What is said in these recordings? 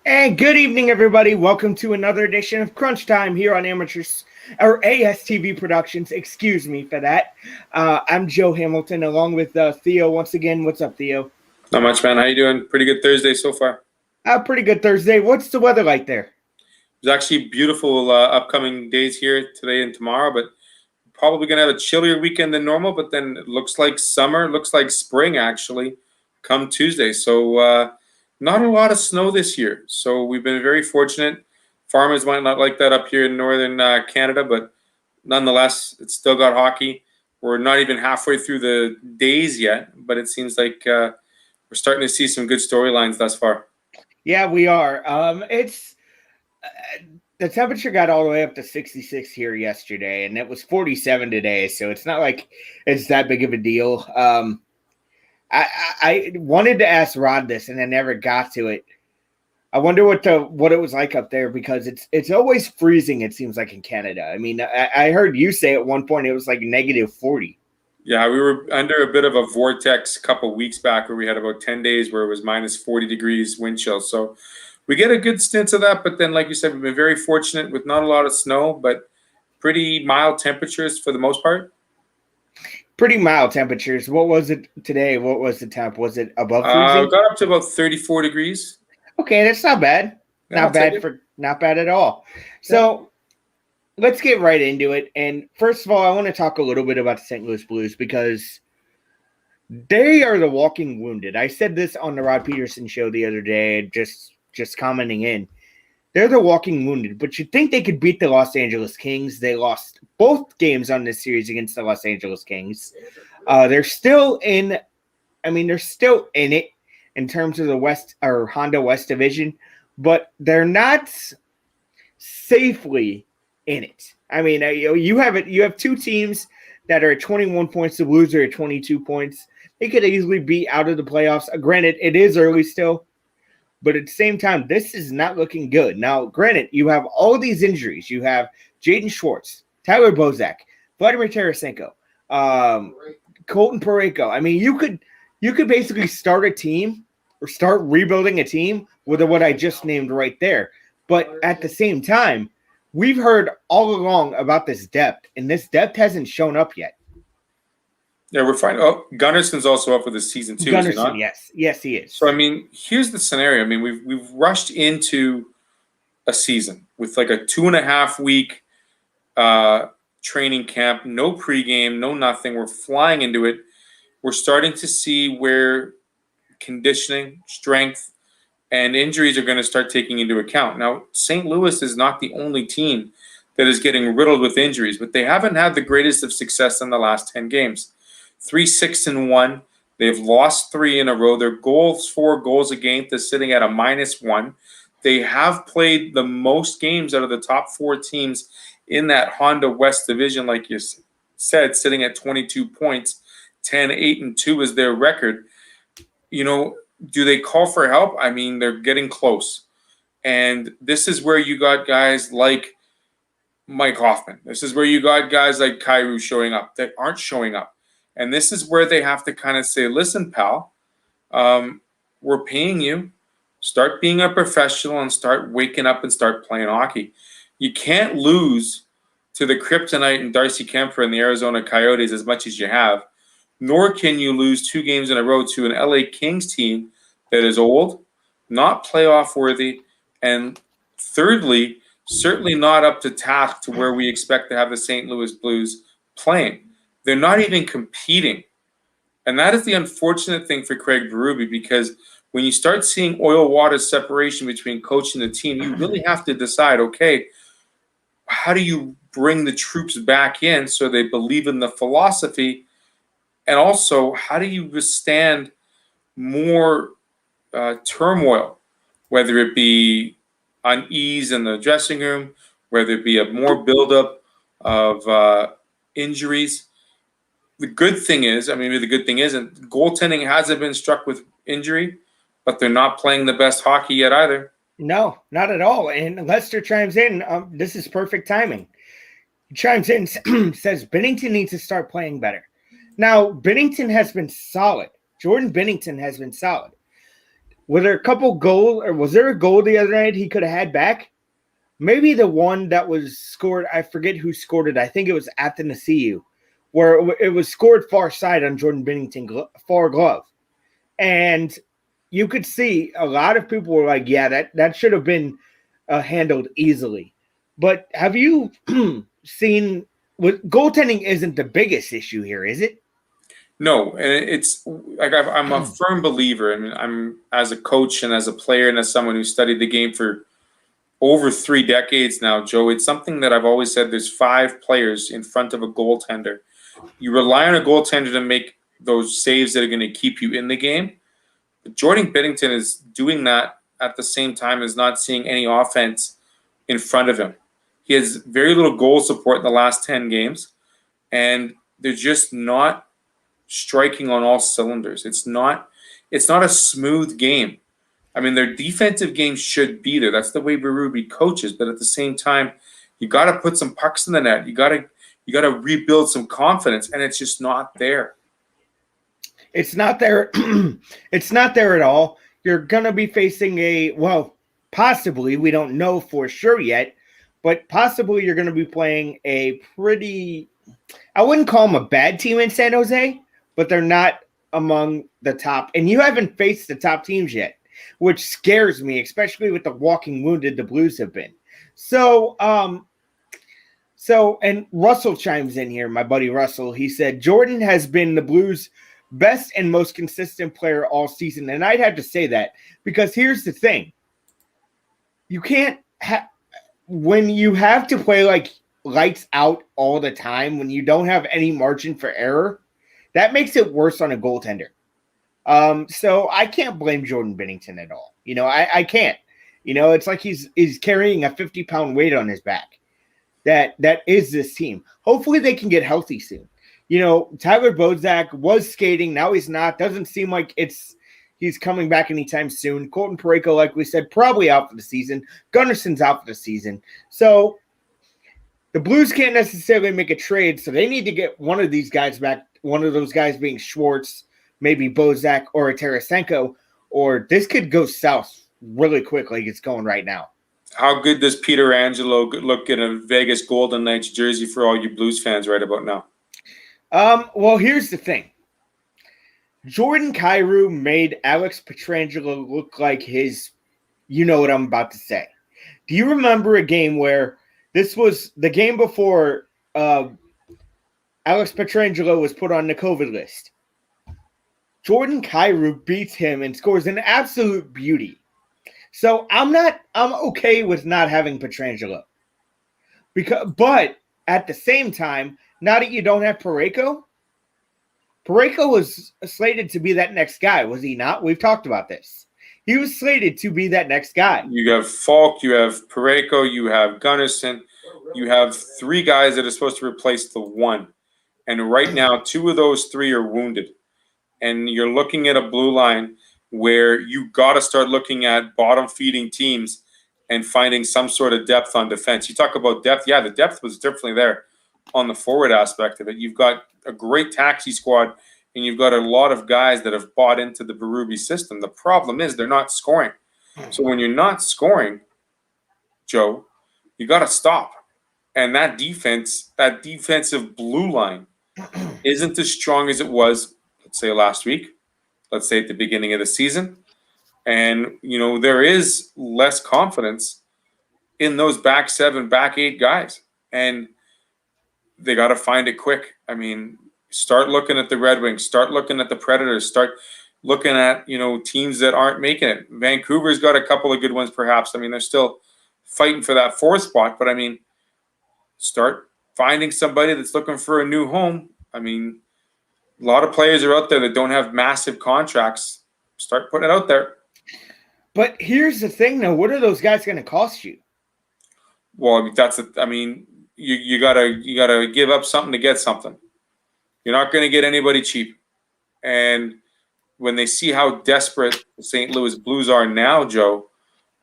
And good evening, everybody. Welcome to another edition of Crunch Time here on Amateurs or ASTV Productions. Excuse me for that. I'm Joe Hamilton, along with Theo once again. What's up, Theo? Not much, man. How you doing? Pretty good Thursday so far. Pretty good Thursday. What's the weather like there? There's actually beautiful upcoming days here today and tomorrow, but probably going to have a chillier weekend than normal. But then it looks like summer, looks like spring actually come Tuesday. So not a lot of snow this year. So we've been very fortunate. Farmers might not like that up here in northern Canada, but nonetheless, it's still got hockey. We're not even halfway through the days yet, but it seems like we're starting to see some good storylines thus far. Yeah, we are. The temperature got all the way up to 66 here yesterday, and it was 47 today. So it's not like it's that big of a deal. I wanted to ask Rod this, and I never got to it. I wonder what it was like up there, because it's always freezing, it seems like, in Canada. I mean, I heard you say at one point it was like negative 40. Yeah, we were under a bit of a vortex a couple weeks back where we had about 10 days where it was minus 40 degrees wind chill. So we get a good stint of that. But then, like you said, we've been very fortunate with not a lot of snow, but pretty mild temperatures for the most part. Pretty mild temperatures. What was it today? What was the temp? Was it above freezing? Got up to about 34 degrees. Okay, that's not bad. Yeah, Not bad at all. So let's get right into it. And first of all, I want to talk a little bit about the St. Louis Blues, because they are the walking wounded. I said this on the Rod Peterson show the other day, just commenting in. They're the walking wounded, but you'd think they could beat the Los Angeles Kings. They lost both games on this series against the Los Angeles Kings. They're still in. I mean, they're still in it in terms of the West or Honda West Division, but they're not safely in it. I mean, you have two teams that are at 21 points. The Blues are at 22 points. They could easily be out of the playoffs. Granted, it is early still, but at the same time, this is not looking good. Now, granted, you have all these injuries. You have Jaden Schwartz, Tyler Bozak, Vladimir Tarasenko, Colton Parayko. I mean, you could basically start a team or start rebuilding a team with what I just named right there. But at the same time, we've heard all along about this depth, and this depth hasn't shown up yet. Yeah, we're fine. Oh, Gunnarsson's also up for this season too. Gunnarsson, yes, he is. So I mean, here's the scenario. I mean, we've rushed into a season with like a 2.5 week training camp, no pregame, no nothing. We're flying into it. We're starting to see where conditioning, strength, and injuries are going to start taking into account. Now, St. Louis is not the only team that is getting riddled with injuries, but they haven't had the greatest of success in the last 10 games. 3-6-1. They've lost 3 in a row. Their for goals against is sitting at a -1. They have played the most games out of the top 4 teams in that Honda West Division, like you said, sitting at 22 points. 10-8-2 is their record. You know, do they call for help? I mean, they're getting close. And this is where you got guys like Mike Hoffman. This is where you got guys like Kyrou showing up that aren't showing up. And this is where they have to kind of say, listen, pal, we're paying you. Start being a professional and start waking up and start playing hockey. You can't lose to the Kryptonite and Darcy Kemper and the Arizona Coyotes as much as you have, nor can you lose 2 games in a row to an LA Kings team that is old, not playoff worthy, and thirdly, certainly not up to task to where we expect to have the St. Louis Blues playing. They're not even competing. And that is the unfortunate thing for Craig Berube, because when you start seeing oil water separation between coach and the team, you really have to decide, okay, how do you bring the troops back in so they believe in the philosophy? And also, how do you withstand more turmoil, whether it be unease in the dressing room, whether it be a more buildup of injuries? The good thing is, goaltending hasn't been struck with injury, but they're not playing the best hockey yet either. No, not at all. And Lester chimes in. This is perfect timing. He chimes in, says Binnington needs to start playing better. Now, Binnington has been solid. Jordan Binnington has been solid. were there a couple goals, or was there a goal the other night he could have had back? Maybe the one that was scored, I forget who scored it. I think it was Athanasiou, where it was scored far side on Jordan Bennington, far glove. And you could see a lot of people were like, yeah, that should have been handled easily. But have you seen, goaltending isn't the biggest issue here, is it? No, and it's like I'm a firm believer. I mean, I'm as a coach and as a player and as someone who studied the game for over 3 decades now, Joe. It's something that I've always said. There's 5 players in front of a goaltender. You rely on a goaltender to make those saves that are going to keep you in the game. But Jordan Bennington is doing that at the same time as not seeing any offense in front of him. He has very little goal support in the last 10 games, and they're just not striking on all cylinders. It's not a smooth game. I mean, their defensive game should be there. That's the way Berube coaches. But at the same time, you got to put some pucks in the net. You got to rebuild some confidence, and it's just not there. It's not there. It's not there at all. You're gonna be facing possibly, we don't know for sure yet, but possibly you're gonna be playing a pretty, I wouldn't call them a bad team in San Jose, but they're not among the top. And you haven't faced the top teams yet, which scares me, especially with the walking wounded the Blues have been. So, and Russell chimes in here, my buddy Russell. He said, Jordan has been the Blues' best and most consistent player all season. And I'd have to say that because here's the thing. You can't when you have to play like lights out all the time, when you don't have any margin for error, that makes it worse on a goaltender. So I can't blame Jordan Bennington at all. I can't. It's like he's carrying a 50-pound weight on his back. That is this team. Hopefully they can get healthy soon. Tyler Bozak was skating. Now he's not. Doesn't seem like he's coming back anytime soon. Colton Parayko, like we said, probably out for the season. Gunnarsson's out for the season. So the Blues can't necessarily make a trade, so they need to get one of these guys back, one of those guys being Schwartz, maybe Bozak or a Tarasenko, or this could go south really quick like it's going right now. How good does Peter Angelo look in a Vegas Golden Knights jersey for all you Blues fans right about now? Well, here's the thing. Jordan Kyrou made Alex Pietrangelo look like his, you know what I'm about to say. Do you remember a game where this was the game before Alex Pietrangelo was put on the COVID list? Jordan Kyrou beats him and scores an absolute beauty. So I'm okay with not having Pietrangelo. But at the same time, now that you don't have Parayko was slated to be that next guy, was he not? We've talked about this. He was slated to be that next guy. You have Falk, you have Parayko, you have Gunnarsson, you have 3 guys that are supposed to replace the 1. And right now, 2 of those 3 are wounded. And you're looking at a blue line where you got to start looking at bottom-feeding teams and finding some sort of depth on defense. You talk about depth. Yeah, the depth was definitely there on the forward aspect of it. You've got a great taxi squad, and you've got a lot of guys that have bought into the Berube system. The problem is they're not scoring. So when you're not scoring, Joe, you got to stop. And that defensive blue line isn't as strong as it was, let's say, last week. Let's say at the beginning of the season. And, there is less confidence in those back 7, back 8 guys. And they got to find it quick. I mean, start looking at the Red Wings, start looking at the Predators, start looking at, teams that aren't making it. Vancouver's got a couple of good ones, perhaps. I mean, they're still fighting for that 4th spot. But, I mean, start finding somebody that's looking for a new home. I mean, a lot of players are out there that don't have massive contracts. Start putting it out there. But here's the thing, though. What are those guys going to cost you? Well, you gotta give up something to get something. You're not going to get anybody cheap. And when they see how desperate the St. Louis Blues are now, Joe,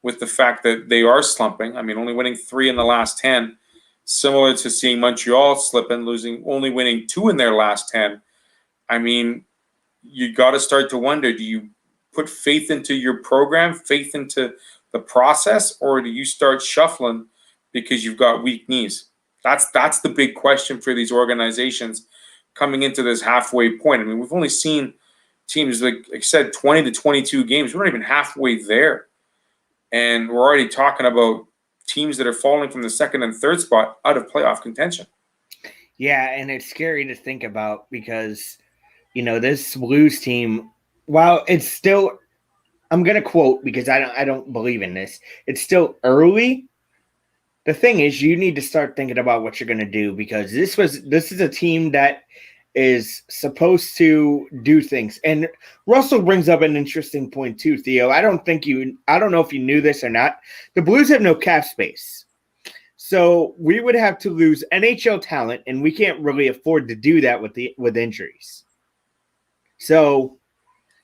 with the fact that they are slumping, I mean, only winning 3 in the last 10, similar to seeing Montreal slipping, only winning 2 in their last 10. I mean, you got to start to wonder, do you put faith into your program, faith into the process, or do you start shuffling because you've got weak knees? That's the big question for these organizations coming into this halfway point. I mean, we've only seen teams, like I said, 20 to 22 games. We're not even halfway there. And we're already talking about teams that are falling from the second and third spot out of playoff contention. Yeah, and it's scary to think about because, this Blues team, while it's still, I'm going to quote because I don't believe in this, it's still early. The thing is, you need to start thinking about what you're going to do because this is a team that is supposed to do things. And Russell brings up an interesting point too, Theo. I don't know if you knew this or not. The Blues have no cap space. So we would have to lose NHL talent, and we can't really afford to do that with injuries. So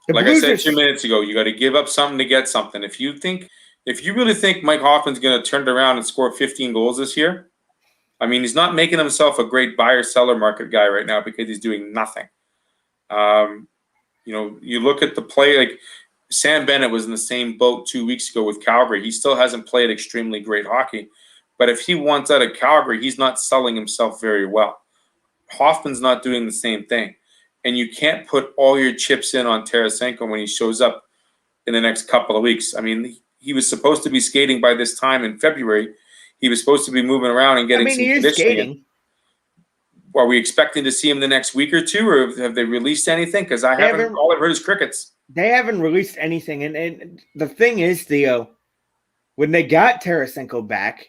like Blues I said 2 minutes ago, you got to give up something to get something. If you really think Mike Hoffman's going to turn it around and score 15 goals this year, I mean, he's not making himself a great buyer-seller market guy right now because he's doing nothing. You look at the play, like Sam Bennett was in the same boat 2 weeks ago with Calgary. He still hasn't played extremely great hockey. But if he wants out of Calgary, he's not selling himself very well. Hoffman's not doing the same thing. And you can't put all your chips in on Tarasenko when he shows up in the next couple of weeks. I mean, he was supposed to be skating by this time in February. He was supposed to be moving around and getting some conditioning. Are we expecting to see him the next week or two, or have they released anything? Because all I've heard is crickets. They haven't released anything. And the thing is, Theo, when they got Tarasenko back,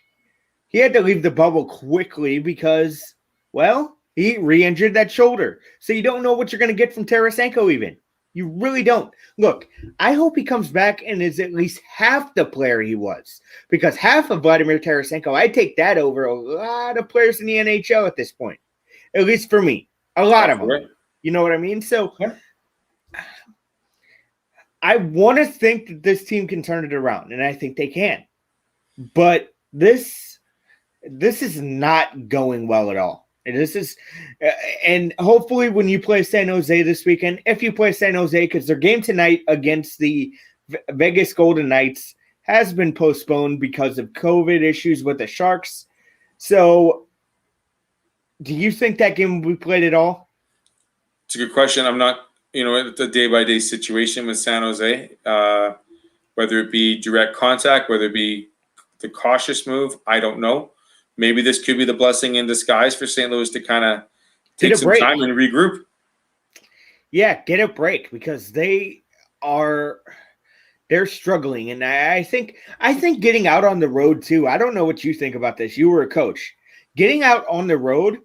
he had to leave the bubble quickly because, well, he re-injured that shoulder. So you don't know what you're going to get from Tarasenko even. You really don't. Look, I hope he comes back and is at least half the player he was. Because half of Vladimir Tarasenko, I take that over a lot of players in the NHL at this point. At least for me. A lot of them. Right. You know what I mean? So yeah. I want to think that this team can turn it around, and I think they can. But this is not going well at all. And hopefully when you play San Jose this weekend, if you play San Jose, because their game tonight against the Vegas Golden Knights has been postponed because of COVID issues with the Sharks. So do you think that game will be played at all? It's a good question. I'm not, at the day-by-day situation with San Jose, whether it be direct contact, whether it be the cautious move, I don't know. Maybe this could be the blessing in disguise for St. Louis to kind of take some time and regroup. Yeah, get a break because they're struggling. And I think getting out on the road too. I don't know what you think about this. You were a coach. Getting out on the road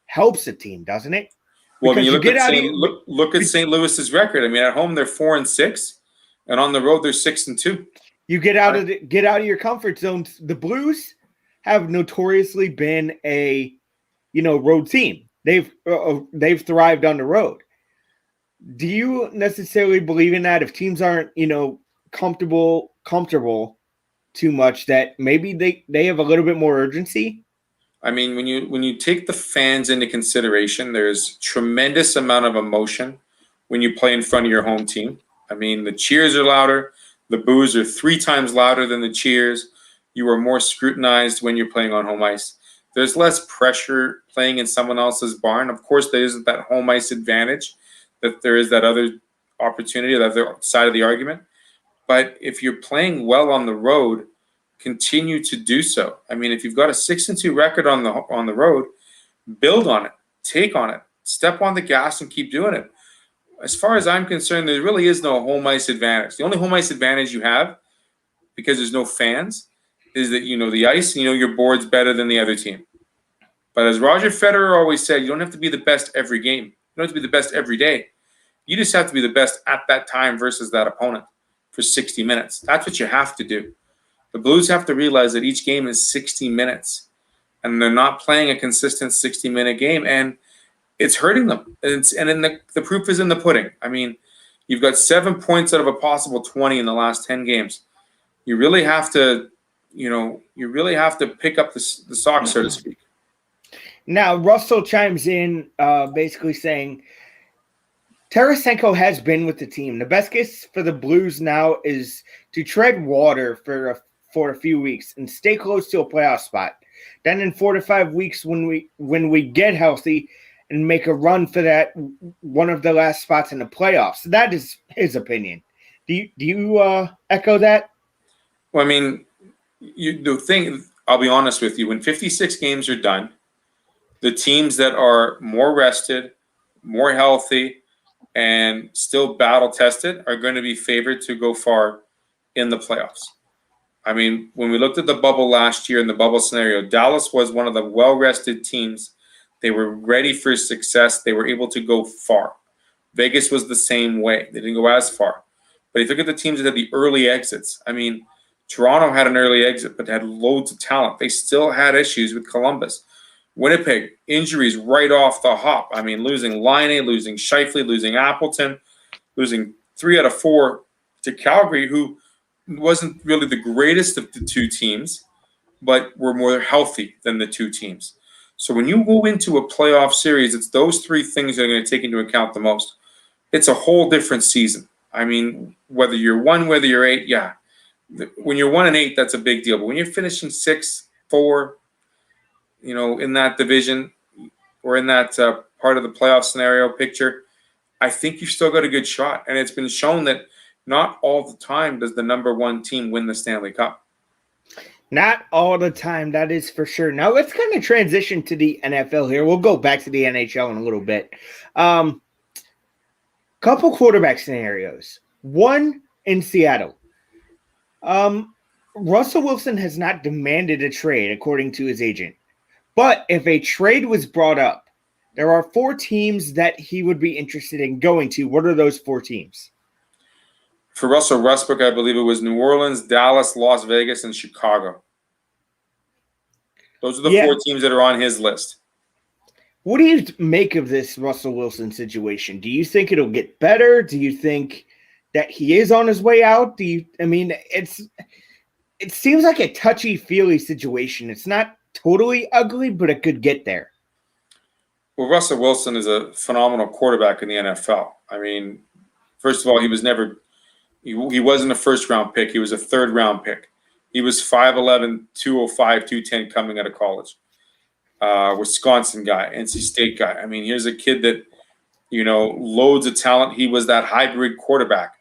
helps a team, doesn't it? Well, when you look at St. Louis's record. I mean, at home they're 4-6, and on the road they're 6-2. You get out of your comfort zone. The Blues have notoriously been a, road team. They've thrived on the road. Do you necessarily believe in that? If teams aren't, comfortable too much, that maybe they have a little bit more urgency? I mean, when you take the fans into consideration, there's tremendous amount of emotion when you play in front of your home team. I mean, the cheers are louder. The boos are 3 times louder than the cheers. You are more scrutinized when you're playing on home ice. There's less pressure playing in someone else's barn. Of course, there isn't that home ice advantage, that there is that other opportunity, that other side of the argument. But if you're playing well on the road, continue to do so. I mean, if you've got a 6-2 record on the road, build on it, take on it, step on the gas and keep doing it. As far as I'm concerned, there really is no home ice advantage. The only home ice advantage you have, because there's no fans, is that you know the ice and you know your board's better than the other team. But as Roger Federer always said, you don't have to be the best every game. You don't have to be the best every day. You just have to be the best at that time versus that opponent for 60 minutes. That's what you have to do. The Blues have to realize that each game is 60 minutes, and they're not playing a consistent 60-minute game, and it's hurting them. The proof is in the pudding. I mean, you've got 7 points out of a possible 20 in the last 10 games. You really have to, pick up the socks, so to speak. Now, Russell chimes in basically saying Tarasenko has been with the team. The best case for the Blues now is to tread water for a few weeks and stay close to a playoff spot. Then in 4 to 5 weeks, when we get healthy and make a run for that one of the last spots in the playoffs. That is his opinion. Do you echo that? Well, I mean, I'll be honest with you. When 56 games are done, the teams that are more rested, more healthy, and still battle tested are going to be favored to go far in the playoffs. I mean, when we looked at the bubble last year in the bubble scenario, Dallas was one of the well-rested teams. They were ready for success. They were able to go far. Vegas was the same way. They didn't go as far. But if you look at the teams that had the early exits, I mean, Toronto had an early exit, but had loads of talent. They still had issues with Columbus. Winnipeg, injuries right off the hop. I mean, losing Laine, losing Scheifele, losing Appleton, losing 3 out of 4 to Calgary, who wasn't really the greatest of the two teams, but were more healthy than the two teams. So when you go into a playoff series, it's those 3 things that are going to take into account the most. It's a whole different season. I mean, whether you're 1, whether you're 8, yeah. When you're 1-8, that's a big deal. But when you're finishing 6-4, in that division or in that part of the playoff scenario picture, I think you've still got a good shot. And it's been shown that not all the time does the number 1 team win the Stanley Cup. Not all the time, that is for sure. Now let's kind of transition to the NFL here. We'll go back to the NHL in a little bit. Couple quarterback scenarios. One in Seattle. Russell Wilson has not demanded a trade, according to his agent. But if a trade was brought up, there are 4 teams that he would be interested in going to. What are those 4 teams? For Russell Westbrook, I believe it was New Orleans, Dallas, Las Vegas, and Chicago. Those are the 4 teams that are on his list. What do you make of this Russell Wilson situation? Do you think it'll get better? Do you think that he is on his way out? It seems like a touchy-feely situation. It's not totally ugly, but it could get there. Well, Russell Wilson is a phenomenal quarterback in the NFL. I mean, first of all, he wasn't a first-round pick. He was a third-round pick. He was 5'11", 205, 210 coming out of college. Wisconsin guy, NC State guy. I mean, here's a kid that, loads of talent. He was that hybrid quarterback.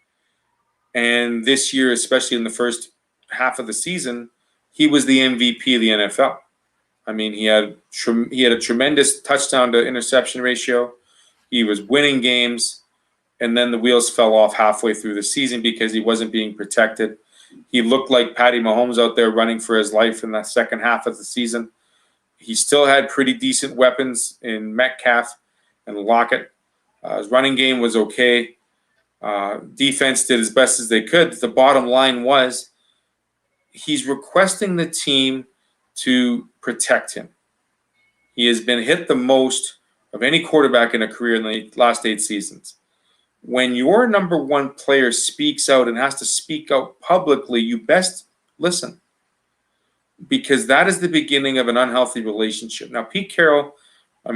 And this year, especially in the first half of the season, he was the MVP of the NFL. I mean, he had a tremendous touchdown to interception ratio. He was winning games. And then the wheels fell off halfway through the season because he wasn't being protected. He looked like Patty Mahomes out there running for his life in the second half of the season. He still had pretty decent weapons in Metcalf and Lockett. His running game was okay. Defense did as best as they could. The bottom line was he's requesting the team to protect him. He has been hit the most of any quarterback in a career in the last 8 seasons. When your number 1 player speaks out and has to speak out publicly, you best listen, because that is the beginning of an unhealthy relationship. Now, Pete Carroll, I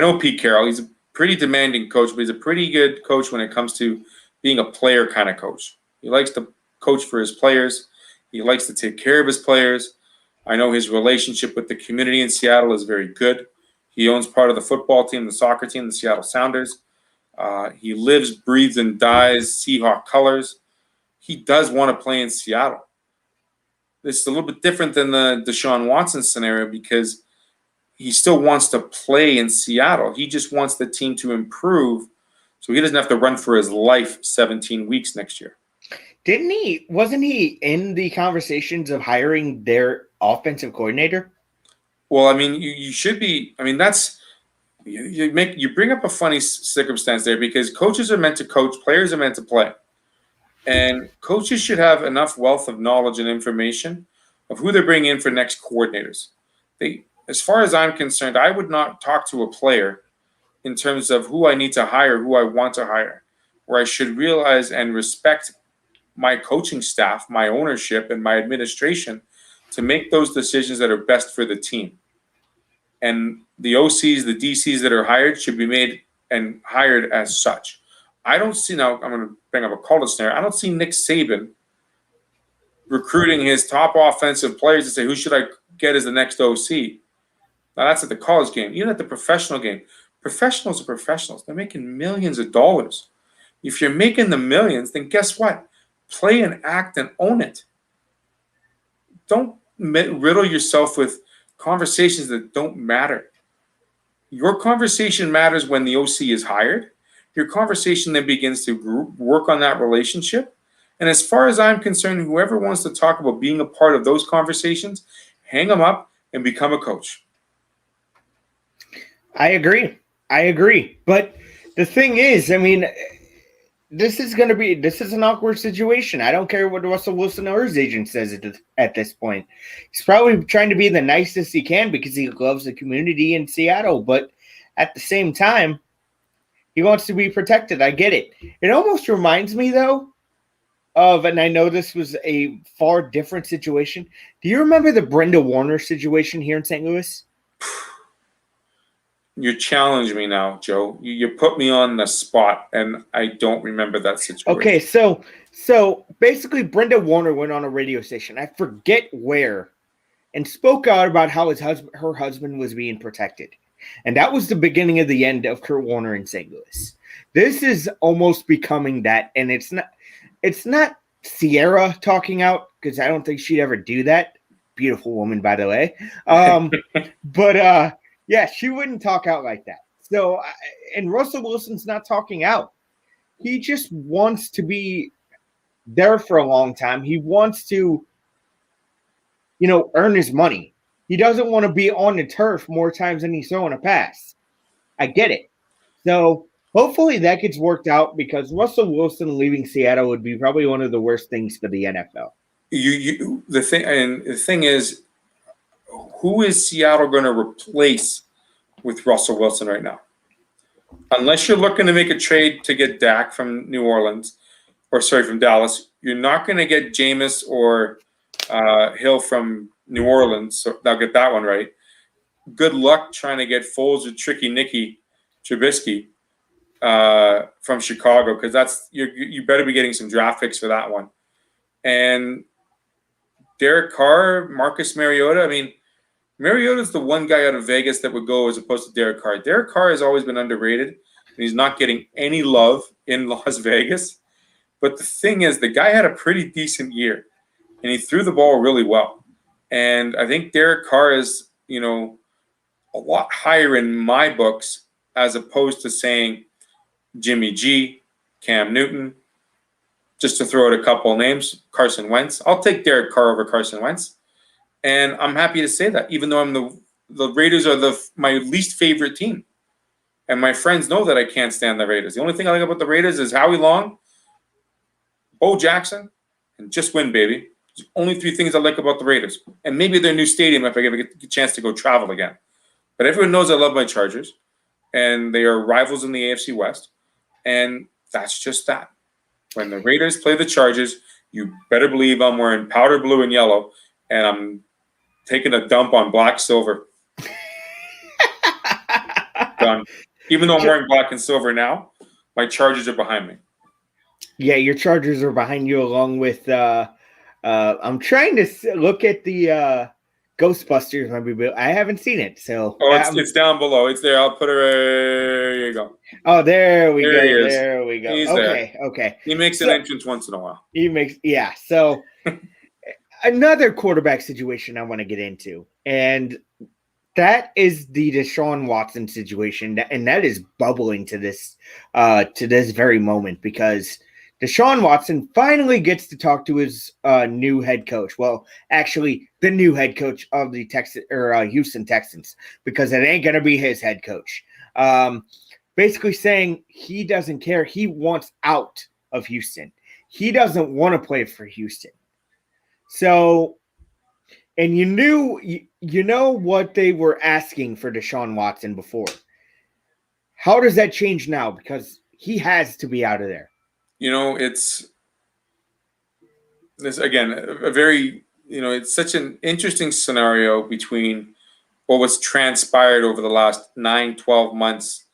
know Pete Carroll. He's a pretty demanding coach, but he's a pretty good coach when it comes to being a player kind of coach. He likes to coach for his players. He likes to take care of his players. I know his relationship with the community in Seattle is very good. He owns part of the football team, the soccer team, the Seattle Sounders. He lives, breathes, and dies Seahawk colors. He does want to play in Seattle. This is a little bit different than the Deshaun Watson scenario because he still wants to play in Seattle. He just wants the team to improve so he doesn't have to run for his life 17 weeks next year. Wasn't he in the conversations of hiring their offensive coordinator? Well, I mean, you should be. I mean, you bring up a funny circumstance there because coaches are meant to coach, players are meant to play. And coaches should have enough wealth of knowledge and information of who they're bringing in for next coordinators. As far as I'm concerned, I would not talk to a player in terms of who I need to hire, who I want to hire, where I should realize and respect my coaching staff, my ownership, and my administration to make those decisions that are best for the team. And the OCs, the DCs that are hired should be made and hired as such. I don't see, now I'm going to bring up a college scenario. I don't see Nick Saban recruiting his top offensive players to say, who should I get as the next OC? Now, that's at the college game. Even at the professional game, professionals are professionals. They're making millions of dollars. If you're making the millions, then guess what? Play and act and own it. Don't riddle yourself with conversations that don't matter. Your conversation matters when the OC is hired. Your conversation then begins to work on that relationship. And as far as I'm concerned, whoever wants to talk about being a part of those conversations, hang them up and become a coach. I agree. But the thing is, I mean, this is an awkward situation. I don't care what Russell Wilson or his agent says at this point. He's probably trying to be the nicest he can because he loves the community in Seattle. But at the same time, he wants to be protected. I get it. It almost reminds me, though, and I know this was a far different situation. Do you remember the Brenda Warner situation here in St. Louis? You challenge me now, Joe. You put me on the spot, and I don't remember that situation. Okay, so basically Brenda Warner went on a radio station, I forget where, and spoke out about how her husband was being protected. And that was the beginning of the end of Kurt Warner in St. Louis. This is almost becoming that, and it's not Sierra talking out, because I don't think she'd ever do that. Beautiful woman, by the way. But yeah, she wouldn't talk out like that. So, and Russell Wilson's not talking out. He just wants to be there for a long time. He wants to, earn his money. He doesn't want to be on the turf more times than he's throwing a pass. I get it. So hopefully that gets worked out, because Russell Wilson leaving Seattle would be probably one of the worst things for the NFL. The thing is, who is Seattle going to replace with Russell Wilson right now? Unless you're looking to make a trade to get Dak from from Dallas, you're not going to get Jameis or Hill from New Orleans. So they'll get that one right. Good luck trying to get Foles or Tricky Nicky Trubisky from Chicago, because you better be getting some draft picks for that one. And Derek Carr, Marcus Mariota. I mean, Mariota's the one guy out of Vegas that would go as opposed to Derek Carr. Derek Carr has always been underrated, and he's not getting any love in Las Vegas. But the thing is, the guy had a pretty decent year, and he threw the ball really well. And I think Derek Carr is, a lot higher in my books, as opposed to saying Jimmy G, Cam Newton, just to throw out a couple of names, Carson Wentz. I'll take Derek Carr over Carson Wentz. And I'm happy to say that, even though the Raiders are my least favorite team. And my friends know that I can't stand the Raiders. The only thing I like about the Raiders is Howie Long, Bo Jackson, and just win, baby. There's only three things I like about the Raiders. And maybe their new stadium if I ever get the chance to go travel again. But everyone knows I love my Chargers. And they are rivals in the AFC West. And that's just that. When the Raiders play the Chargers, you better believe I'm wearing powder blue and yellow, and I'm taking a dump on black silver. Done. Even though I'm wearing black and silver now, my Chargers are behind me. Yeah, your Chargers are behind you, along with I'm trying to look at the Ghostbusters movie. I haven't seen it, so it's down below. It's there. I'll put her. There you go. Oh, there we go. He there we go. He's okay. He makes an entrance once in a while. So another quarterback situation I want to get into, and that is the Deshaun Watson situation, and that is bubbling to this very moment, because Deshaun Watson finally gets to talk to his new head coach. Well, actually, the new head coach of the Houston Texans, because it ain't gonna be his head coach. Basically saying he doesn't care. He wants out of Houston. He doesn't want to play for Houston. So, and you know what they were asking for Deshaun Watson before. How does that change now? Because he has to be out of there. It's this again, a very, it's such an interesting scenario between what was transpired over the last 9-12 months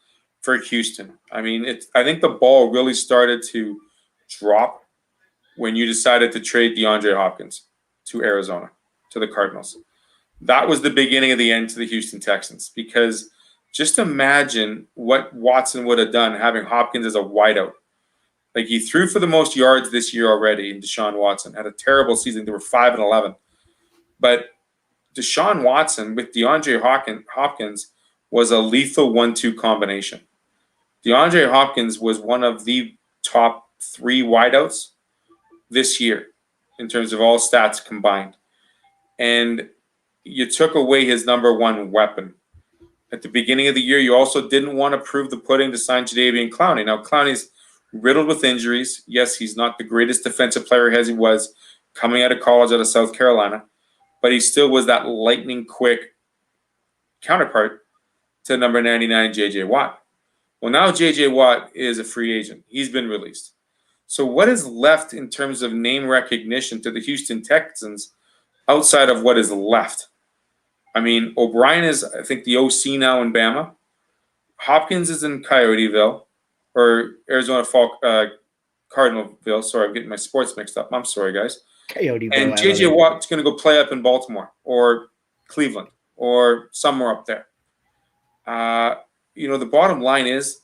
for Houston. I mean, I think the ball really started to drop when you decided to trade DeAndre Hopkins to Arizona, to the Cardinals. That was the beginning of the end to the Houston Texans, because just imagine what Watson would have done having Hopkins as a wideout. Like, he threw for the most yards this year already in Deshaun Watson. Had a terrible season. They were 5-11. But Deshaun Watson with DeAndre Hopkins was a lethal 1-2 combination. DeAndre Hopkins was one of the top 3 wideouts this year in terms of all stats combined. And you took away his number 1 weapon. At the beginning of the year, you also didn't want to prove the pudding to sign Jadeveon Clowney. Now, Clowney's riddled with injuries. Yes, he's not the greatest defensive player as he was coming out of college out of South Carolina, but he still was that lightning-quick counterpart to number 99, J.J. Watt. Well, now J.J. Watt is a free agent. He's been released. So what is left in terms of name recognition to the Houston Texans outside of what is left? I mean, O'Brien is, I think, the OC now in Bama. Hopkins is in Coyoteville, or Arizona Cardinalville. Sorry, I'm getting my sports mixed up. I'm sorry, guys. Coyoteville, and J.J. Watt's going to go play up in Baltimore or Cleveland or somewhere up there. The bottom line is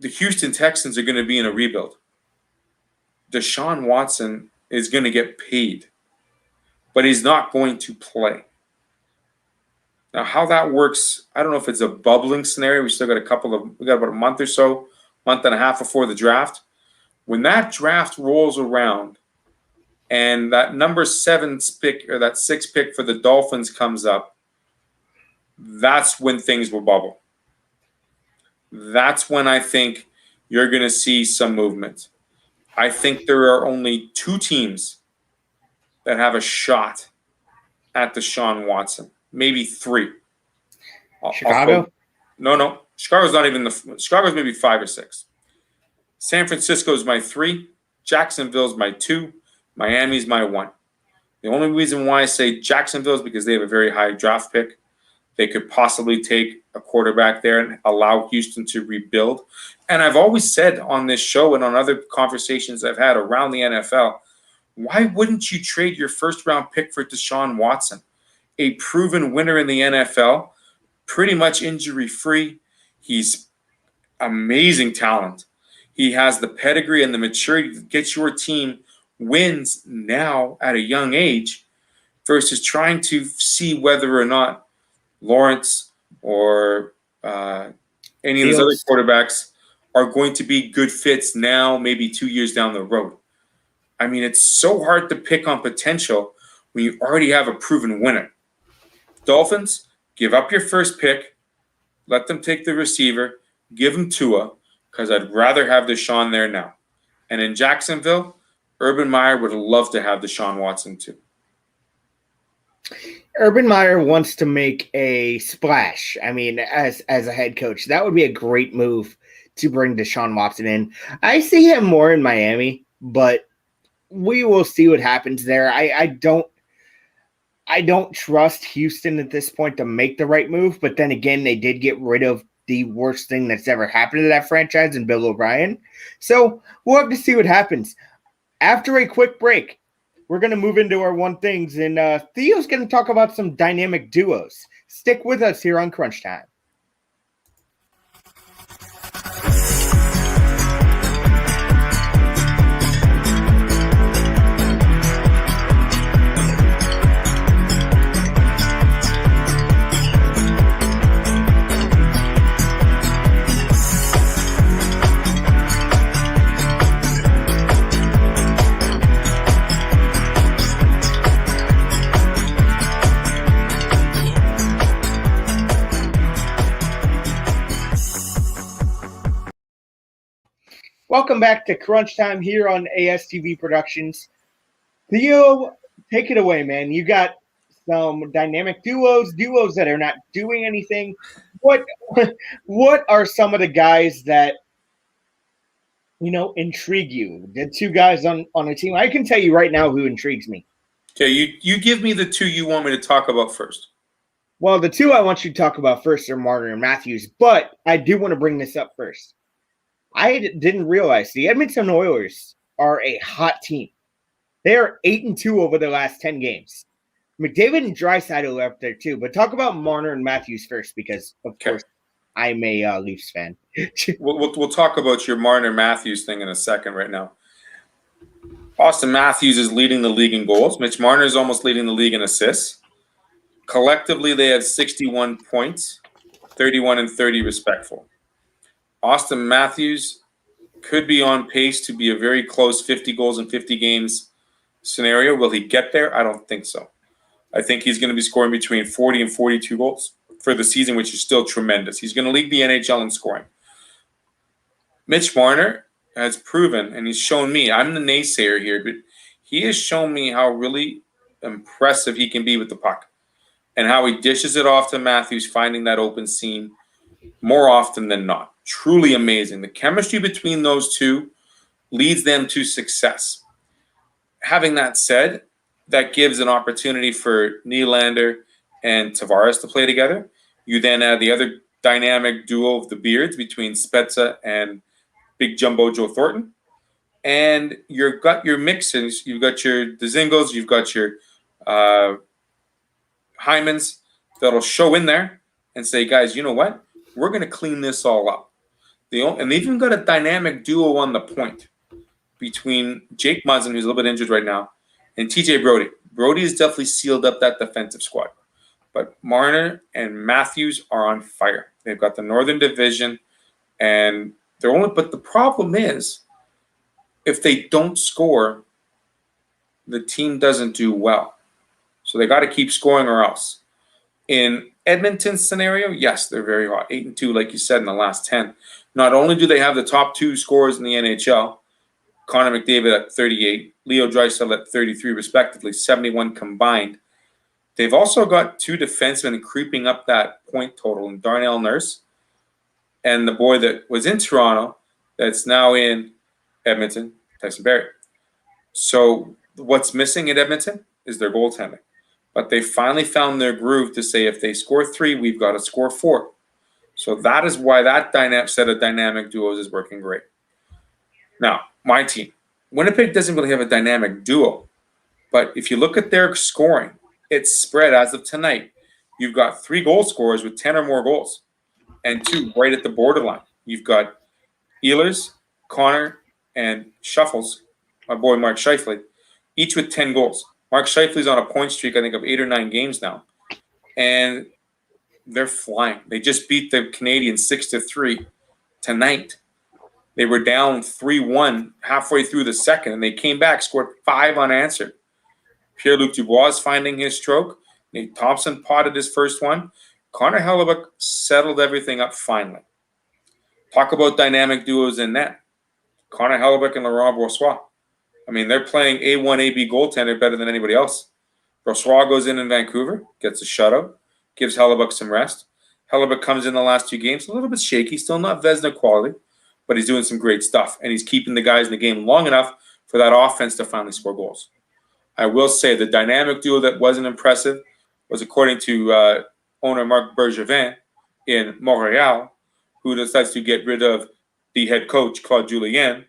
the Houston Texans are going to be in a rebuild. Deshaun Watson is going to get paid, but he's not going to play. Now, how that works, I don't know if it's a bubbling scenario. We got about a month or so, month and a half before the draft. When that draft rolls around and that number 7 pick or that 6 pick for the Dolphins comes up, that's when things will bubble. That's when I think you're going to see some movement. I think there are only 2 teams that have a shot at Deshaun Watson. Maybe 3. Chicago? No. Chicago's not even Chicago's maybe 5 or 6. San Francisco's my 3. Jacksonville's my 2. Miami's my 1. The only reason why I say Jacksonville is because they have a very high draft pick. They could possibly take a quarterback there and allow Houston to rebuild. And I've always said on this show and on other conversations I've had around the NFL, why wouldn't you trade your first-round pick for Deshaun Watson? A proven winner in the NFL, pretty much injury-free. He's amazing talent. He has the pedigree and the maturity to get your team wins now at a young age versus trying to see whether or not Lawrence or any of those other quarterbacks are going to be good fits now, maybe 2 years down the road. I mean, it's so hard to pick on potential when you already have a proven winner. Dolphins, give up your first pick, let them take the receiver, give them Tua, because I'd rather have Deshaun there now. And in Jacksonville, Urban Meyer would love to have Deshaun Watson too. Urban Meyer wants to make a splash. I mean, as a head coach, that would be a great move to bring Deshaun Watson in. I see him more in Miami, but we will see what happens there. I don't trust Houston at this point to make the right move, but then again, they did get rid of the worst thing that's ever happened to that franchise in Bill O'Brien. So we'll have to see what happens. After a quick break, we're going to move into our one things, and Theo's going to talk about some dynamic duos. Stick with us here on Crunch Time. Welcome back to Crunch Time here on ASTV Productions. Theo, take it away, man. You got some dynamic duos that are not doing anything. What are some of the guys that, intrigue you? The 2 guys on a team. I can tell you right now who intrigues me. Okay, you give me the 2 you want me to talk about first. Well, the two I want you to talk about first are Marner and Matthews, but I do want to bring this up first. I didn't realize the Edmonton Oilers are a hot team. They are 8-2 over the last 10 games. McDavid and Draisaitl are up there too, but talk about Marner and Matthews first because, of course, I'm a Leafs fan. We'll talk about your Marner Matthews thing in a second. Right now, Austin Matthews is leading the league in goals. Mitch Marner is almost leading the league in assists. Collectively, they have 61 points, 31 and 30 respectful. Austin Matthews could be on pace to be a very close 50 goals in 50 games scenario. Will he get there? I don't think so. I think he's going to be scoring between 40 and 42 goals for the season, which is still tremendous. He's going to lead the NHL in scoring. Mitch Marner has proven, and he's shown me, I'm the naysayer here, but he has shown me how really impressive he can be with the puck and how he dishes it off to Matthews, finding that open seam more often than not. Truly amazing. The chemistry between those two leads them to success. Having that said, that gives an opportunity for Nylander and Tavares to play together. You then add the other dynamic duo of the Beards between Spezza and Big Jumbo Joe Thornton. And you've got your mixins. You've got your Dzingels. You've got your Hymans that'll show in there and say, guys, you know what? We're going to clean this all up. And they've even got a dynamic duo on the point between Jake Muzzin, who's a little bit injured right now, and TJ Brody. Brody has definitely sealed up that defensive squad. But Marner and Matthews are on fire. They've got the Northern Division, and but the problem is, if they don't score, the team doesn't do well. So they got to keep scoring or else. In Edmonton's scenario, yes, they're very hot. 8-2, like you said, in the last 10. Not only do they have the top two scorers in the NHL, Connor McDavid at 38, Leo Draisaitl at 33, respectively, 71 combined. They've also got two defensemen creeping up that point total, in Darnell Nurse and the boy that was in Toronto that's now in Edmonton, Tyson Barrie. So what's missing in Edmonton is their goaltending. But they finally found their groove to say if they score 3, we've got to score 4. So that is why that set of dynamic duos is working great. Now, my team. Winnipeg doesn't really have a dynamic duo. But if you look at their scoring, it's spread as of tonight. You've got 3 goal scorers with 10 or more goals and 2 right at the borderline. You've got Ehlers, Connor, and Shuffles, my boy Mark Scheifele, each with 10 goals. Mark Scheifele's on a point streak, I think, of 8 or 9 games now. And they're flying. They just beat the Canadiens 6-3 tonight. They were down 3-1 halfway through the second, and they came back, scored 5 unanswered. Pierre-Luc Dubois is finding his stroke. Nate Thompson potted his first one. Connor Hellebuyck settled everything up finally. Talk about dynamic duos in net. Connor Hellebuyck and Laurent Brossoit. I mean, they're playing A1, AB goaltender better than anybody else. Brossoit goes in Vancouver, gets a shutout, gives Hellebuyck some rest. Hellebuyck comes in the last 2 games, a little bit shaky, still not Vezina quality, but he's doing some great stuff, and he's keeping the guys in the game long enough for that offense to finally score goals. I will say the dynamic duo that wasn't impressive was, according to owner Marc Bergevin in Montreal, who decides to get rid of the head coach, Claude Julien,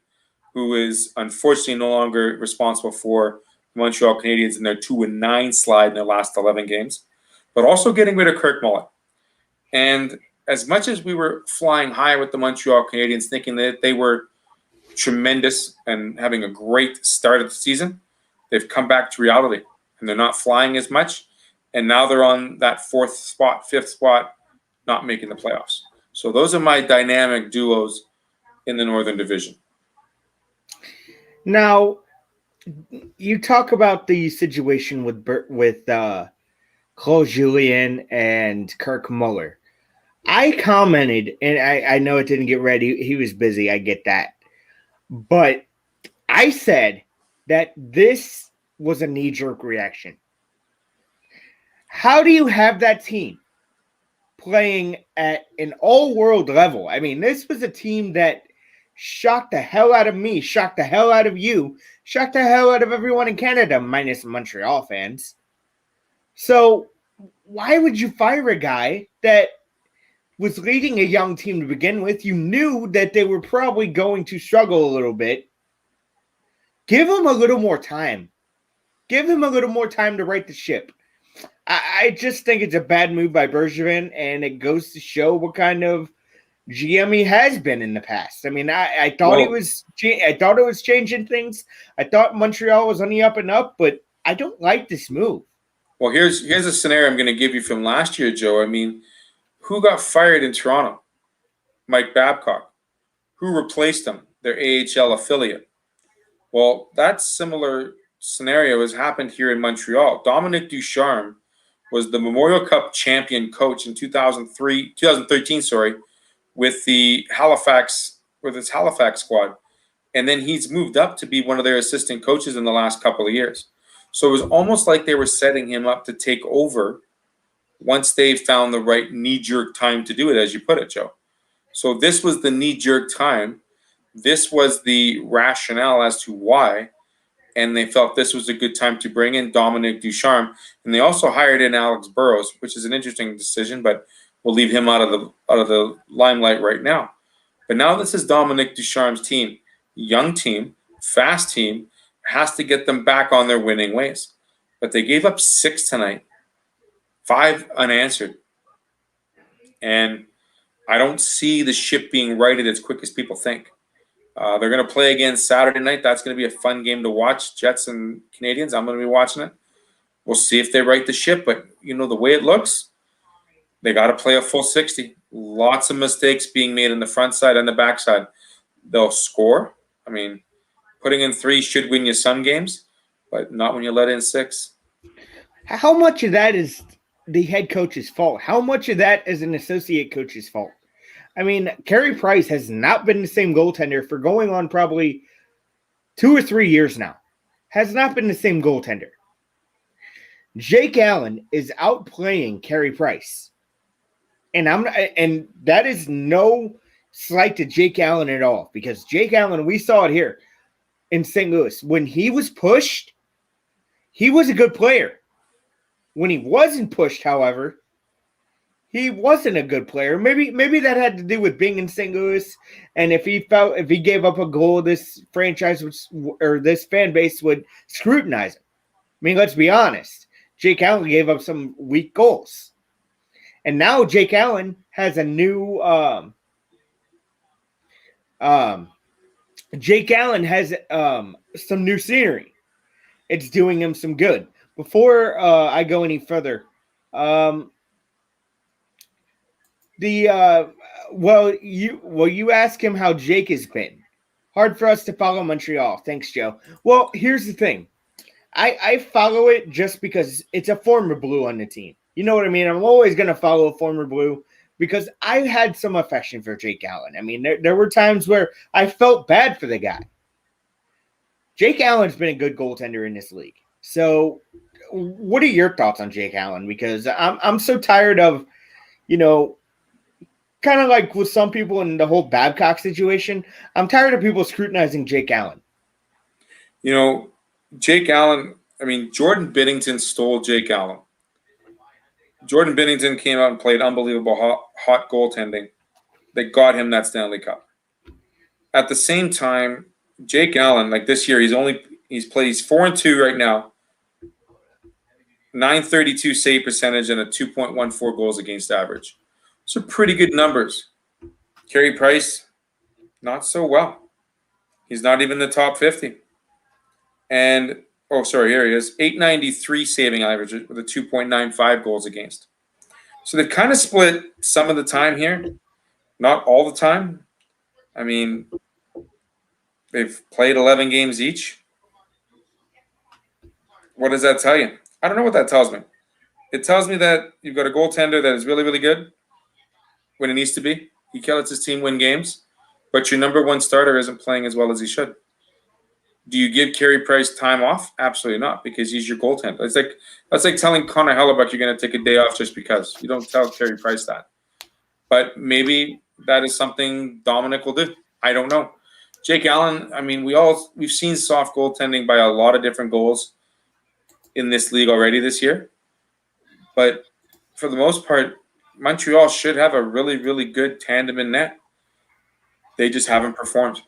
who is unfortunately no longer responsible for the Montreal Canadiens in their 2-9 slide in their last 11 games, but also getting rid of Kirk Mullin. And as much as we were flying high with the Montreal Canadiens, thinking that they were tremendous and having a great start of the season, they've come back to reality, and they're not flying as much. And now they're on that 4th spot, 5th spot, not making the playoffs. So those are my dynamic duos in the Northern Division. Now, you talk about the situation with Claude Julien and Kirk Muller. I commented, and I know it didn't get read. He was busy. I get that. But I said that this was a knee-jerk reaction. How do you have that team playing at an all-world level? I mean, this was a team that shocked the hell out of me, shocked the hell out of you, shocked the hell out of everyone in Canada, minus Montreal fans. So why would you fire a guy that was leading a young team to begin with? You knew that they were probably going to struggle a little bit. Give him a little more time. Give him a little more time to right the ship. I just think it's a bad move by Bergevin, and it goes to show what kind of GM he has been in the past. I mean, I thought it was changing things. I thought Montreal was on the up and up, but I don't like this move. Well, here's a scenario I'm going to give you from last year, Joe. I mean, who got fired in Toronto? Mike Babcock. Who replaced him? Their AHL affiliate. Well, that similar scenario has happened here in Montreal. Dominic Ducharme was the Memorial Cup champion coach in 2013, with his Halifax squad. And then he's moved up to be one of their assistant coaches in the last couple of years. So it was almost like they were setting him up to take over once they found the right knee-jerk time to do it, as you put it, Joe. So this was the knee-jerk time. This was the rationale as to why. And they felt this was a good time to bring in Dominic Ducharme. And they also hired in Alex Burrows, which is an interesting decision, but we'll leave him out of the limelight right now. But now this is Dominic Ducharme's team. Young team, fast team, has to get them back on their winning ways. But they gave up 6 tonight, 5 unanswered. And I don't see the ship being righted as quick as people think. They're going to play again Saturday night. That's going to be a fun game to watch, Jets and Canadians. I'm going to be watching it. We'll see if they right the ship. But, you know, the way it looks, they got to play a full 60. Lots of mistakes being made on the front side and the back side. They'll score. I mean, putting in 3 should win you some games, but not when you let in 6. How much of that is the head coach's fault? How much of that is an associate coach's fault? I mean, Carey Price has not been the same goaltender for going on probably 2 or 3 years now. Has not been the same goaltender. Jake Allen is outplaying Carey Price. And that is no slight to Jake Allen at all, because Jake Allen, we saw it here in St. Louis. When he was pushed, he was a good player. When he wasn't pushed, however, he wasn't a good player. Maybe that had to do with being in St. Louis, and if he gave up a goal, this franchise or this fan base would scrutinize him. I mean, let's be honest. Jake Allen gave up some weak goals, and now Jake Allen has a new. Jake Allen has some new scenery. It's doing him some good. Before I go any further, you ask him how Jake has been. Hard for us to follow Montreal. Thanks, Joe. Well, here's the thing. I follow it just because it's a former Blue on the team. You know what I mean? I'm always going to follow a former Blue because I had some affection for Jake Allen. I mean, there were times where I felt bad for the guy. Jake Allen's been a good goaltender in this league. So what are your thoughts on Jake Allen? Because I'm so tired of, kind of like with some people in the whole Babcock situation, I'm tired of people scrutinizing Jake Allen. Jake Allen, I mean, Jordan Binnington stole Jake Allen. Jordan Binnington came out and played unbelievable hot goaltending that got him that Stanley Cup. At the same time, Jake Allen, like this year, he's 4-2 right now, .932 save percentage and a 2.14 goals against average. Those are pretty good numbers. Carey Price, not so well. He's not even in the top 50. And, here he is, .893 saving average with a 2.95 goals against. So they've kind of split some of the time here. Not all the time. I mean, they've played 11 games each. What does that tell you? I don't know what that tells me. It tells me that you've got a goaltender that is really, really good when it needs to be. He lets his team win games, but your number one starter isn't playing as well as he should. Do you give Carey Price time off? Absolutely not, because he's your goaltender. That's like telling Connor Hellebuck you're going to take a day off just because. You don't tell Carey Price that. But maybe that is something Dominic will do. I don't know. Jake Allen, I mean, we've seen soft goaltending by a lot of different goals in this league already this year. But for the most part, Montreal should have a really, really good tandem in net. They just haven't performed.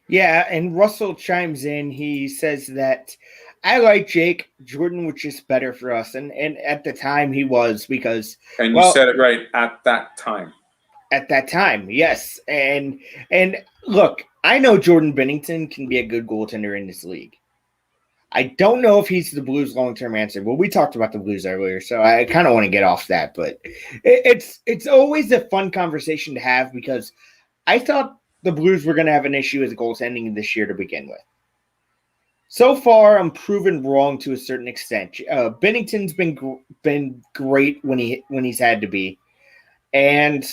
Yeah, and Russell chimes in. He says that I like Jake. Jordan was just better for us. And at the time he was because And you said it right, at that time. At that time, yes. And look, I know Jordan Bennington can be a good goaltender in this league. I don't know if he's the Blues' long-term answer. Well, we talked about the Blues earlier, so I kind of want to get off that. But it's always a fun conversation to have because I thought the Blues were going to have an issue with goaltending this year to begin with. So far, I'm proven wrong to a certain extent. Bennington's been great when he's had to be, and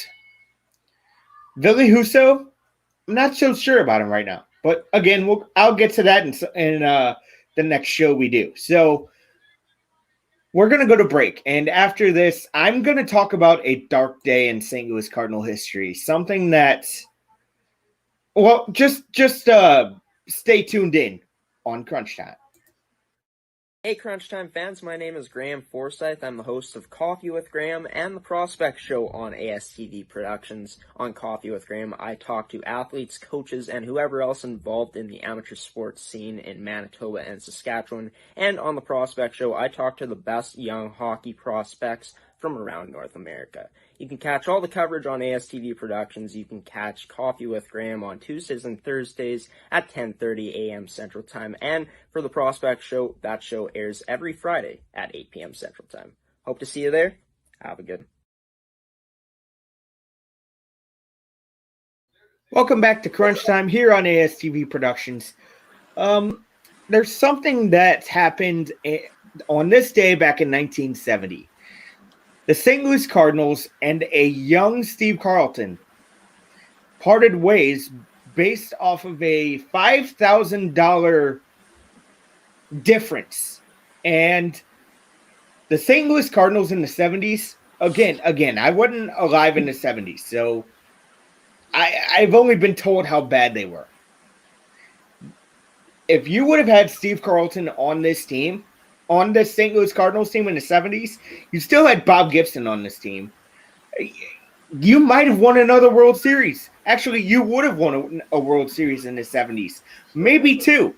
Ville Husso, I'm not so sure about him right now. But again, I'll get to that in the next show we do. So we're going to go to break. And after this, I'm going to talk about a dark day in St. Louis Cardinal history. Something that, well, just stay tuned in on Crunch Time. Hey Crunch Time fans, my name is Graham Forsyth. I'm the host of Coffee with Graham and the Prospect Show on ASTV Productions. On Coffee with Graham, I talk to athletes, coaches, and whoever else involved in the amateur sports scene in Manitoba and Saskatchewan. And on the Prospect Show, I talk to the best young hockey prospects from around North America. You can catch all the coverage on ASTV Productions. You can catch Coffee with Graham on Tuesdays and Thursdays at 10:30 a.m. Central Time. And for the Prospect Show, that show airs every Friday at 8 p.m. Central Time. Hope to see you there. Have a good one. Welcome back to Crunch Time here on ASTV Productions. There's something that happened on this day back in 1970. The St. Louis Cardinals and a young Steve Carlton parted ways based off of a $5,000 difference. And the St. Louis Cardinals in the 70s, again, I wasn't alive in the 70s, so I've only been told how bad they were. If you would have had Steve Carlton on this team, on the St. Louis Cardinals team in the 70s, you still had Bob Gibson on this team. You might have won another World Series. Actually, you would have won a World Series in the 70s. Maybe two.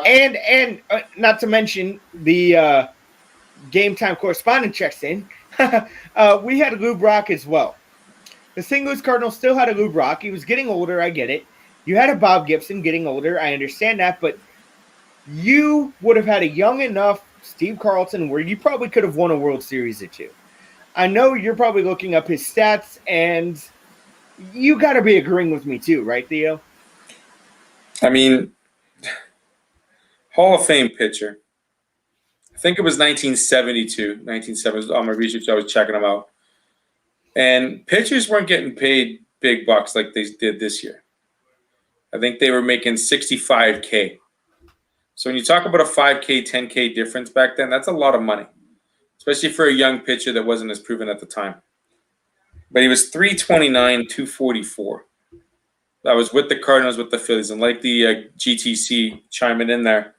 And not to mention the Game Time correspondent checks in. We had Lou Brock as well. The St. Louis Cardinals still had a Lou Brock. He was getting older. I get it. You had a Bob Gibson getting older. I understand that, but you would have had a young enough Steve Carlton where you probably could have won a World Series or two. I know you're probably looking up his stats, and you got to be agreeing with me too, right, Theo? I mean, Hall of Fame pitcher. I think it was 1972, 1970. On my research, I was checking them out. And pitchers weren't getting paid big bucks like they did this year. I think they were making $65K. So when you talk about a $5K, $10K difference back then, that's a lot of money, especially for a young pitcher that wasn't as proven at the time. But he was 329, 244. That was with the Cardinals, with the Phillies. And like the GTC chiming in there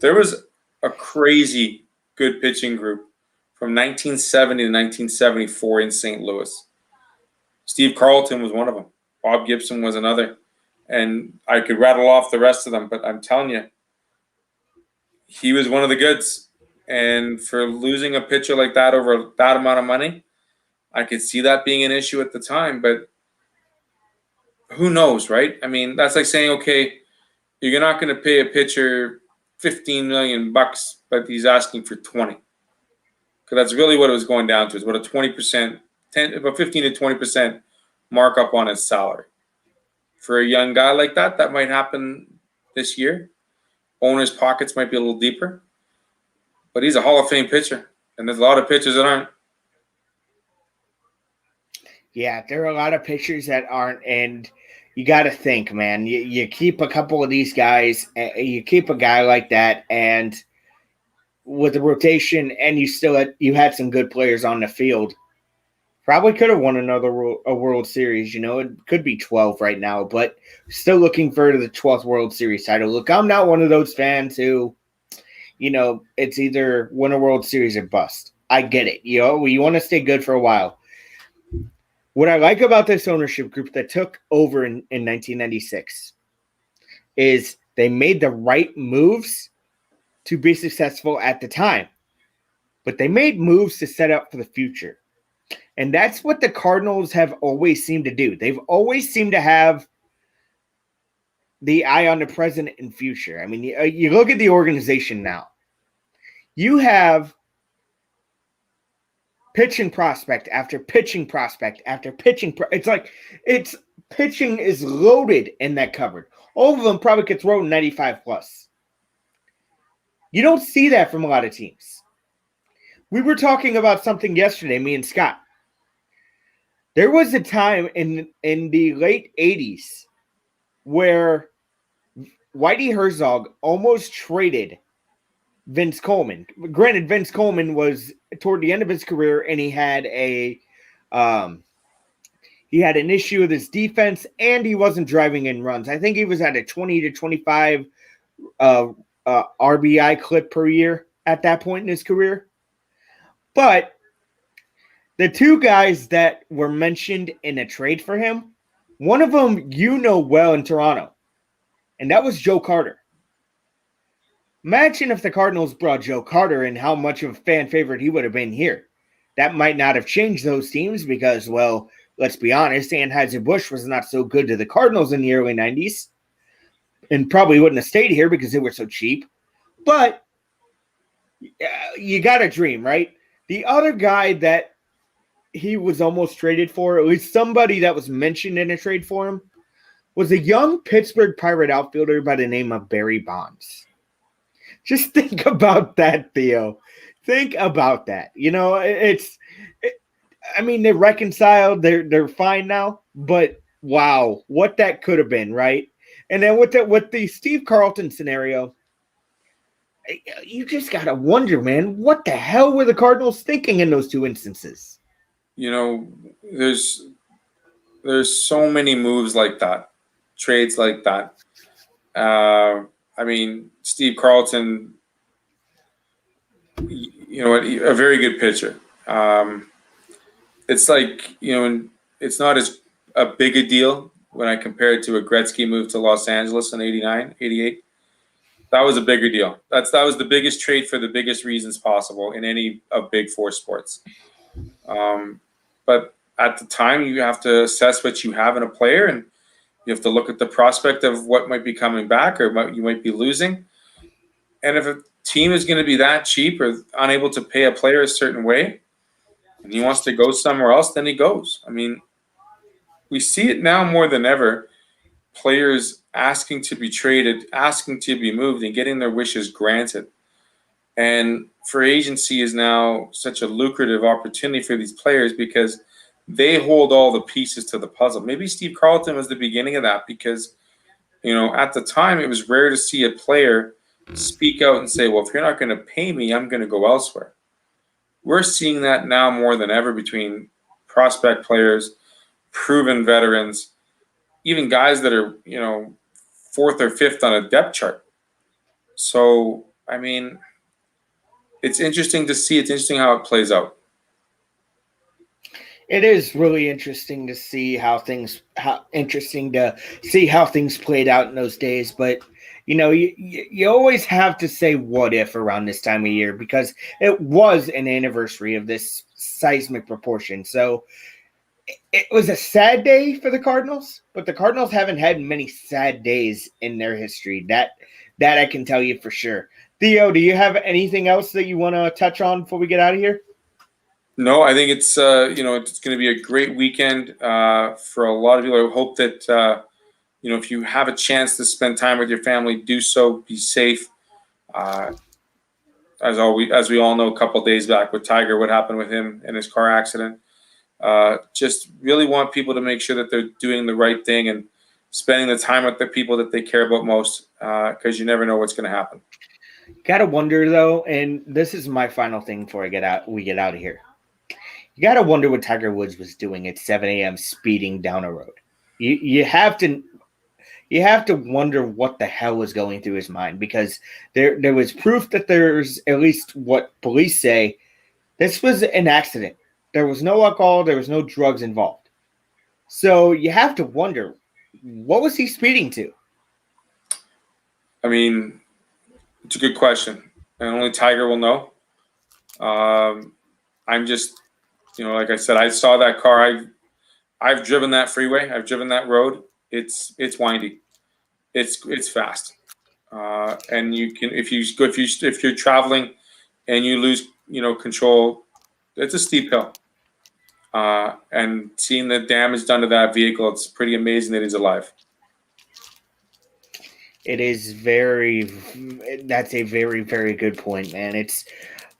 was a crazy good pitching group from 1970 to 1974 in St. Louis. Steve Carlton was one of them. Bob Gibson was another. And I could rattle off the rest of them, but I'm telling you, he was one of the goods. And for losing a pitcher like that over that amount of money, I could see that being an issue at the time. But who knows, right? I mean, that's like saying, okay, you're not going to pay a pitcher $15 million, but he's asking for 20. Because that's really what it was going down to. It's about a 20%, about 15 to 20% markup on his salary. For a young guy like that, that might happen this year. Owners' pockets might be a little deeper. But he's a Hall of Fame pitcher. And there's a lot of pitchers that aren't. Yeah, there are a lot of pitchers that aren't. And you got to think, man. You keep a couple of these guys. You keep a guy like that. And with the rotation, and you had some good players on the field. Probably could have won a World Series. You know, it could be 12 right now, but still looking for the 12th World Series title. Look, I'm not one of those fans who, you know, it's either win a World Series or bust. I get it. You want to stay good for a while. What I like about this ownership group that took over in 1996 is they made the right moves to be successful at the time, but they made moves to set up for the future. And that's what the Cardinals have always seemed to do. They've always seemed to have the eye on the present and future. I mean, you look at the organization now. You have pitching prospect after pitching prospect after pitching. It's pitching is loaded in that cupboard. All of them probably could throw 95 plus. You don't see that from a lot of teams. We were talking about something yesterday, me and Scott. There was a time in the late 80s where Whitey Herzog almost traded Vince Coleman. Granted, Vince Coleman was toward the end of his career, and he had an issue with his defense, and he wasn't driving in runs. I think he was at a 20 to 25 RBI clip per year at that point in his career. But the two guys that were mentioned in a trade for him, one of them well in Toronto, and that was Joe Carter. Imagine if the Cardinals brought Joe Carter and how much of a fan favorite he would have been here. That might not have changed those teams because, well, let's be honest, Anheuser-Busch was not so good to the Cardinals in the early 90s and probably wouldn't have stayed here because they were so cheap. But you got to dream, right? The other guy that he was almost traded for, at least somebody that was mentioned in a trade for him, was a young Pittsburgh Pirate outfielder by the name of Barry Bonds. Just think about that, Theo. Think about that. They're reconciled. They're fine now. But wow, what that could have been, right? And then with the Steve Carlton scenario, you just gotta wonder, man, what the hell were the Cardinals thinking in those two instances? There's so many moves like that, trades like that. Steve Carlton, a very good pitcher. It's like, it's not as a big a deal when I compare it to a Gretzky move to Los Angeles in 89, 88. That was a bigger deal. That was the biggest trade for the biggest reasons possible in any of big four sports. But at the time, you have to assess what you have in a player, and you have to look at the prospect of what might be coming back or what you might be losing. And if a team is going to be that cheap or unable to pay a player a certain way, and he wants to go somewhere else, then he goes. I mean, we see it now more than ever. Players asking to be traded, asking to be moved, and getting their wishes granted. And free agency is now such a lucrative opportunity for these players because they hold all the pieces to the puzzle. Maybe Steve Carlton was the beginning of that because, at the time it was rare to see a player speak out and say, well, if you're not going to pay me, I'm going to go elsewhere. We're seeing that now more than ever between prospect players, proven veterans, even guys that are, fourth or fifth on a depth chart. So, it's interesting to see. It's interesting how it plays out. It is really interesting to see how things played out in those days. But, you always have to say what if around this time of year because it was an anniversary of this seismic proportion. So it was a sad day for the Cardinals, but the Cardinals haven't had many sad days in their history. That I can tell you for sure. Theo, do you have anything else that you want to touch on before we get out of here? No, I think it's it's going to be a great weekend for a lot of people. I hope that if you have a chance to spend time with your family, do so. Be safe. As we all know, a couple of days back with Tiger, what happened with him in his car accident. Just really want people to make sure that they're doing the right thing and spending the time with the people that they care about most, because you never know what's going to happen. Gotta wonder though, and this is my final thing before we get out of here. You gotta wonder what Tiger Woods was doing at 7 a.m. speeding down a road. You have to wonder what the hell was going through his mind because there was proof that there's at least what police say This was an accident. There was no alcohol. There was no drugs involved. So you have to wonder, what was he speeding to? I mean, it's a good question, and only Tiger will know. I'm just, like I said, I saw that car. I've driven that freeway. I've driven that road. It's windy. It's fast, and you can if you're traveling and you lose control, it's a steep hill. And seeing the damage done to that vehicle, it's pretty amazing that he's alive. It is that's a very, very good point, man. It's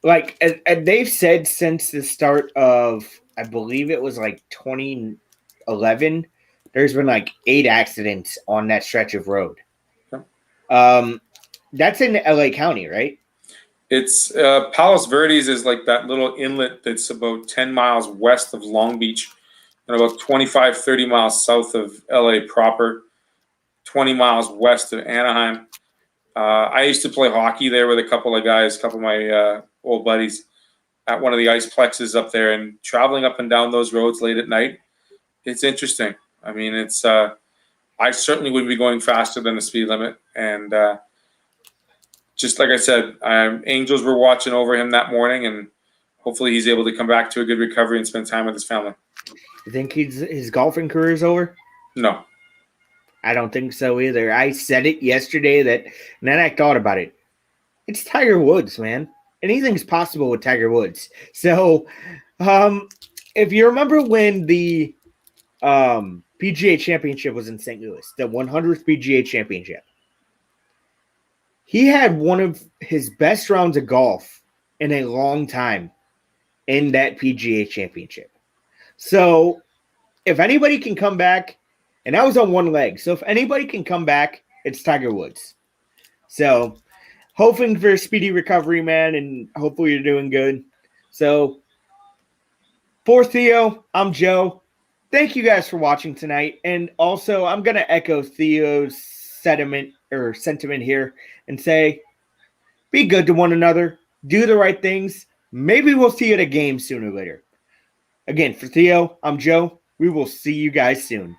like, and they've said since the start of, I believe it was like 2011, there's been like 8 accidents on that stretch of road. That's in LA County, right? It's Palos Verdes is like that little inlet that's about 10 miles west of Long Beach and about 25, 30 miles south of LA proper, 20 miles west of Anaheim. I used to play hockey there with a couple of my old buddies at one of the iceplexes up there, and traveling up and down those roads late at night, it's interesting. I mean, I certainly wouldn't be going faster than the speed limit. And just like I said, angels were watching over him that morning, and hopefully he's able to come back to a good recovery and spend time with his family. You think his golfing career is over? No. I don't think so either. I said it yesterday and then I thought about it. It's Tiger Woods, man. Anything's possible with Tiger Woods. So, if you remember when the PGA Championship was in St. Louis, the 100th PGA Championship, he had one of his best rounds of golf in a long time in that PGA Championship. So, if anybody can come back, and that was on one leg. So if anybody can come back, it's Tiger Woods. So hoping for a speedy recovery, man, and hopefully you're doing good. So for Theo, I'm Joe. Thank you guys for watching tonight. And also, I'm going to echo Theo's sentiment here and say, be good to one another. Do the right things. Maybe we'll see you at a game sooner or later. Again, for Theo, I'm Joe. We will see you guys soon.